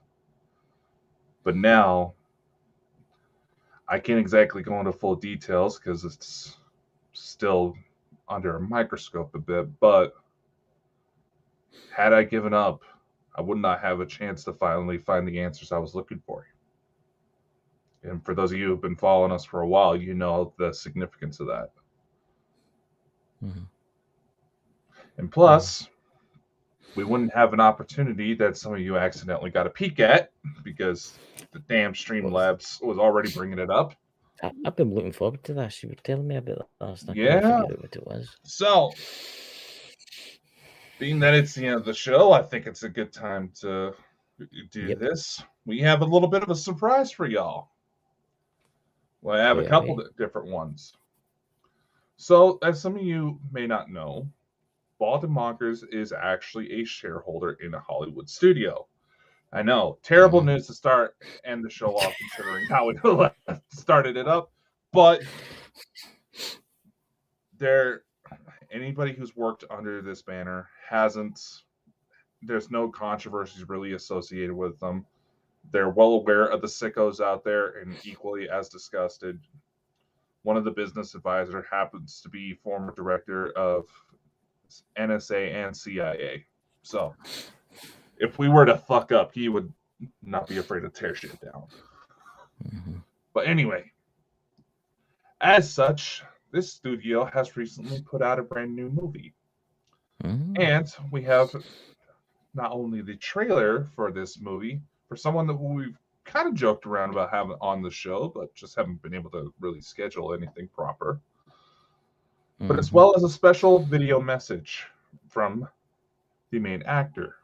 But now, I can't exactly go into full details because it's still under a microscope a bit. But had I given up, I would not have a chance to finally find the answers I was looking for. And for those of you who've been following us for a while, you know the significance of that. Mm-hmm. And plus, we wouldn't have an opportunity that some of you accidentally got a peek at because the damn Streamlabs was already bringing it up. I've been looking forward to this. You were telling me about that last night. I Yeah. couldn't figure out what it was. So, being that it's the end of the show, I think it's a good time to do this. We have a little bit of a surprise for y'all. Well, I have a couple of different ones. So, as some of you may not know, Bonkers is actually a shareholder in a Hollywood studio. I know, terrible news to start and the show off, considering how we started it up. But anybody who's worked under this banner hasn't. There's no controversies really associated with them. They're well aware of the sickos out there, and equally as disgusted. One of the business advisors happens to be former director of NSA and CIA. So, if we were to fuck up, he would not be afraid to tear shit down. Mm-hmm. But anyway, as such, this studio has recently put out a brand new movie. Mm-hmm. And we have not only the trailer for this movie, for someone that we've kind of joked around about having on the show, but just haven't been able to really schedule anything proper. But as well as a special video message from the main actor.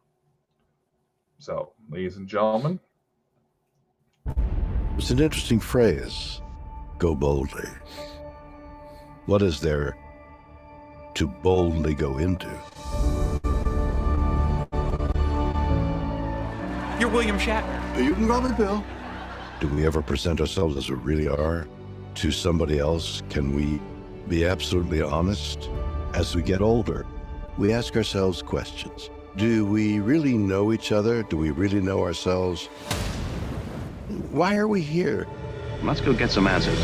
So, ladies and gentlemen. It's an interesting phrase, go boldly. What is there to boldly go into. You're William Shatner. You can call me Bill. Do we ever present ourselves as we really are to somebody else? Can we be absolutely honest? As we get older, we ask ourselves questions. Do we really know each other? Do we really know ourselves? Why are we here? Let's go get some answers.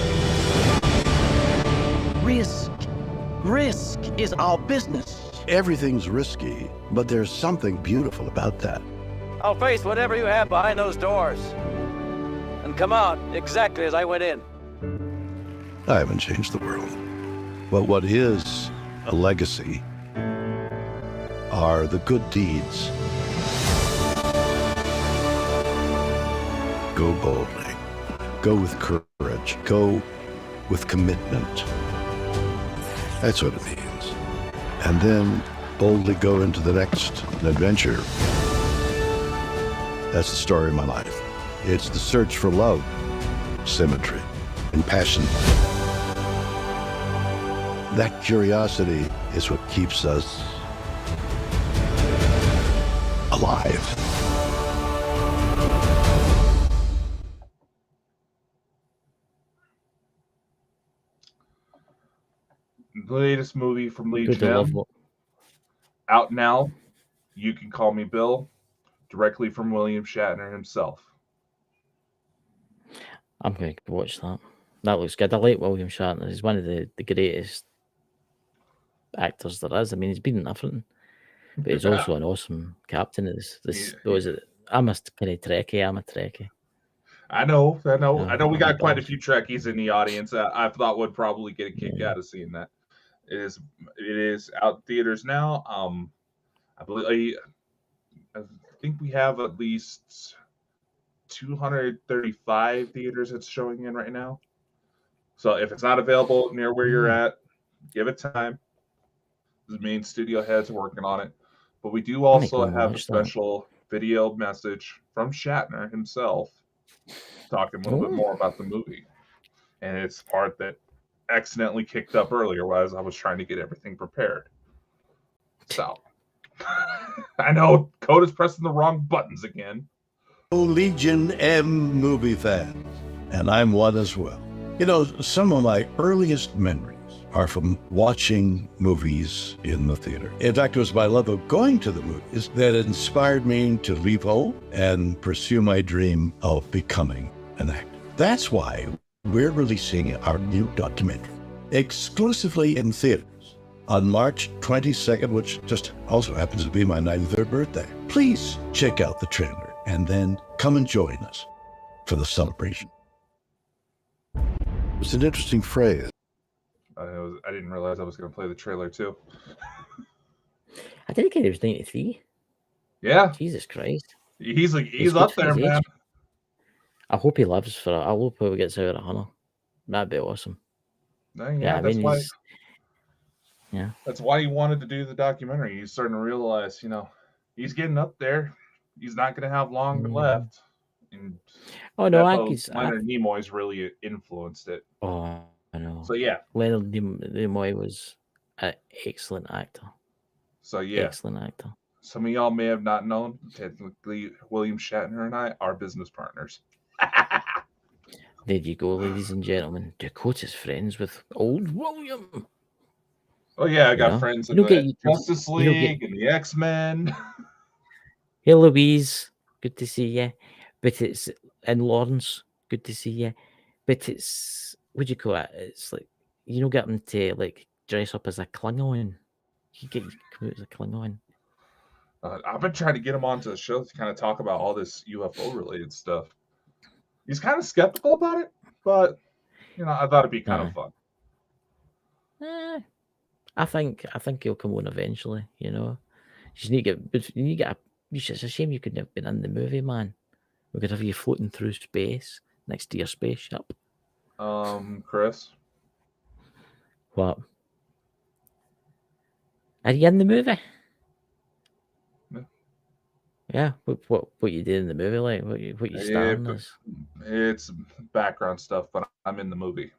Risk. Risk is our business. Everything's risky, but there's something beautiful about that. I'll face whatever you have behind those doors and come out exactly as I went in. I haven't changed the world. But what is a legacy are the good deeds. Go boldly. Go with courage. Go with commitment. That's what it means. And then boldly go into the next adventure. That's the story of my life. It's the search for love, symmetry, and passion. That curiosity is what keeps us alive. The latest movie from Good Legion to love M, what out now. You Can Call Me Bill, directly from William Shatner himself. I'm going to watch that. That looks good. I like William Shatner. He's one of the greatest actors there is. I mean, he's been in everything, but he's also an awesome captain. I'm a kind of Trekkie. I'm a Trekkie. I know. We I'm got a quite a dog. few Trekkies in the audience. I thought would probably get a kick out of seeing that. It is out in theaters now. I think we have at least 235 theaters it's showing in right now. So if it's not available near where you're at, give it time. The main studio heads are working on it. But we do go also and have a watch that. special video message from Shatner himself talking a little bit more about the movie. And it's the part that accidentally kicked up earlier as I was trying to get everything prepared. So I know Coda's pressing the wrong buttons again. Legion M movie fans, and I'm one as well. You know, some of my earliest memories are from watching movies in the theater. In fact, it was my love of going to the movies that inspired me to leave home and pursue my dream of becoming an actor. That's why we're releasing our new documentary exclusively in theaters on March 22nd, which just also happens to be my 93rd birthday. Please check out the trailer and then come and join us for the celebration. It's an interesting phrase. I didn't realize I was going to play the trailer too. I didn't think he was 93. Yeah, Jesus Christ. he's It's up good for there, his man. age. I hope he lives for it. I hope he gets out at 100. That'd be awesome. Yeah, I that's mean, why. Yeah. That's why he wanted to do the documentary. He's starting to realize, he's getting up there. He's not going to have long left. And Oh no, Leonard Nimoy's really influenced it. Oh, I know. So yeah, Leonard Nimoy was an excellent actor. So yeah, Excellent actor. Some of y'all may have not known. Technically, William Shatner and I are business partners. There you go, ladies and gentlemen. Dakota's friends with old William. Oh yeah, I got friends in the Justice League and the X-Men. Hey Louise, good to see you. And Lawrence, good to see you. But it's, what do you call it? It's like, get them to like dress up as a Klingon. You come out as a Klingon. I've been trying to get him onto the show to kind of talk about all this UFO related stuff. He's kind of skeptical about it, but I thought it'd be kind of fun. I think he'll come on eventually. You just need to get. It's a shame you couldn't have been in the movie, man. We could have you floating through space next to your spaceship. Chris, what? Are you in the movie? Yeah. What you did in the movie? Like what you starring as? It's background stuff, but I'm in the movie.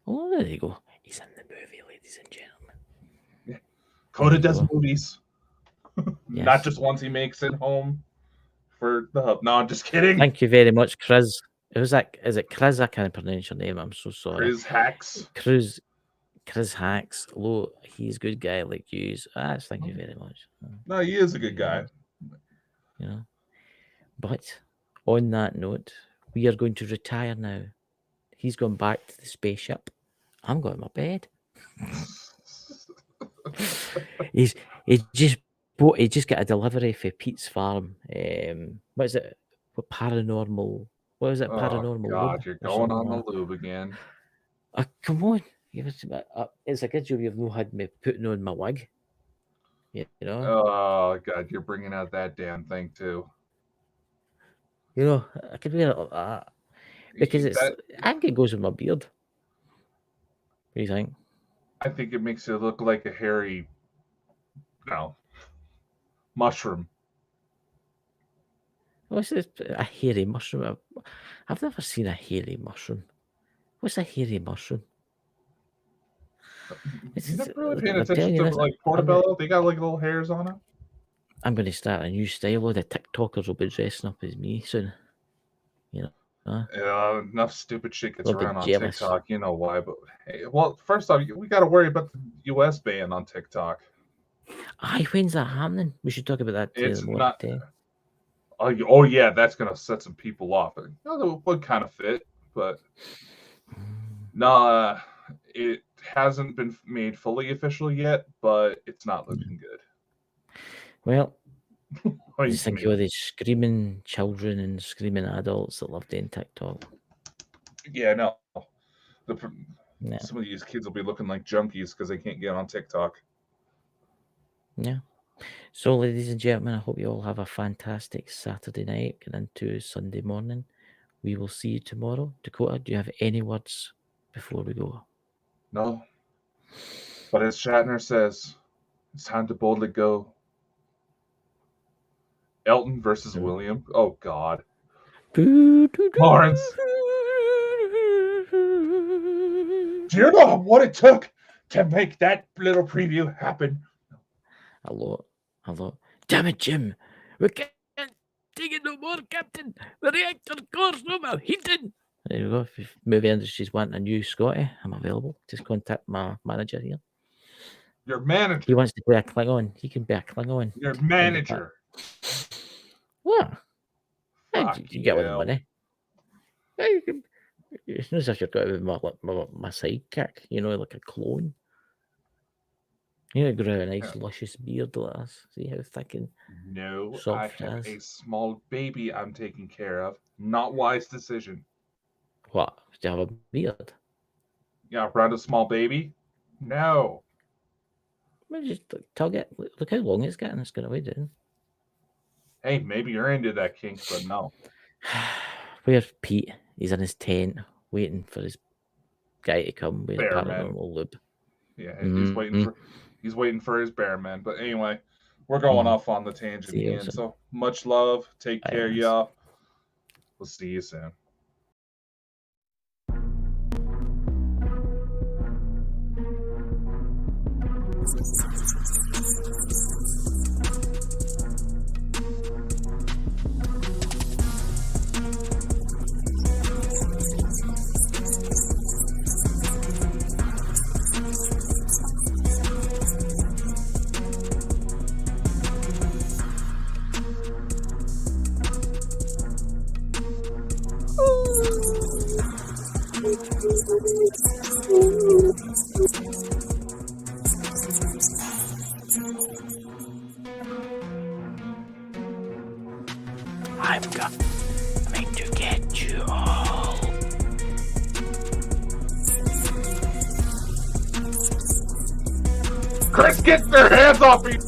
Oh, there you go. He's in the movie, ladies and gentlemen. Coda There you does go. movies. Yes. Not just ones he makes at home for the hub. No, I'm just kidding. Thank you very much, Chris. Who's that? Is it Chris? I can't pronounce your name. I'm so sorry. Chris Hacks. Chris Hacks. Hello, he's a good guy like you. Thank you very much. No, he is a good guy. You know. But on that note, we are going to retire now. He's gone back to the spaceship. I'm going to my bed. he just got a delivery for Pete's farm. What is it? Paranormal. What is it? Paranormal. God, lube you're or going something on the like that. lube again. Come on. It's a good job you've not had me putting on my wig. You know. Oh God, you're bringing out that damn thing too. You know, I could wear it like that because I think it goes with my beard. What do you think? I think it makes you look like a hairy, mushroom. What's this? A hairy mushroom? I've never seen a hairy mushroom. What's a hairy mushroom? You never really paying attention to like Portobello? They got like little hairs on it. I'm going to start a new style. All the TikTokers will be dressing up as me soon. You know. Enough stupid shit gets They'll be around on jealous. TikTok. You know why? But hey, well, first off, we got to worry about the U.S. ban on TikTok. Aye, when's that happening? We should talk about that. It's more not. today. Oh yeah, that's gonna set some people off. It would kind of fit, but no, it hasn't been made fully official yet. But it's not looking good. Well, I I just think of all these screaming children and screaming adults that love doing TikTok. Yeah, no. Yeah. Some of these kids will be looking like junkies because they can't get on TikTok. Yeah. So, ladies and gentlemen, I hope you all have a fantastic Saturday night and into Sunday morning. We will see you tomorrow. Dakota, do you have any words before we go? No. But as Shatner says, it's time to boldly go. Elton versus William. Oh, God. Lawrence. Do you know what it took to make that little preview happen? Hello. Damn it, Jim. We can't take it no more, Captain. The reactor core's no more heating. There you go. If movie industry's wanting a new Scotty, I'm available. Just contact my manager here. Your manager. He wants to be a Klingon. He can be a Klingon. Your manager. What? Fuck you get all the money. Yeah, you can. It's not as if you're going to be my sidekick, you know, like a clone. You know, grow a nice, luscious beard like this. See how thick and soft I have it is? a small baby I'm taking care of. Not wise decision. What? Do you have a beard? Yeah, around a small baby? No. Well, just tug it. Look how long it's getting. It's going away, dude. Hey, maybe you're into that kink, but no. Where's Pete? He's in his tent waiting for his guy to come with a paranormal lube. Yeah, he's waiting for his bear man. But anyway, we're going off on the tangent again. So much love. Take care, y'all. We'll see you soon. I'm coming to get you all. Chris, get their hands off me!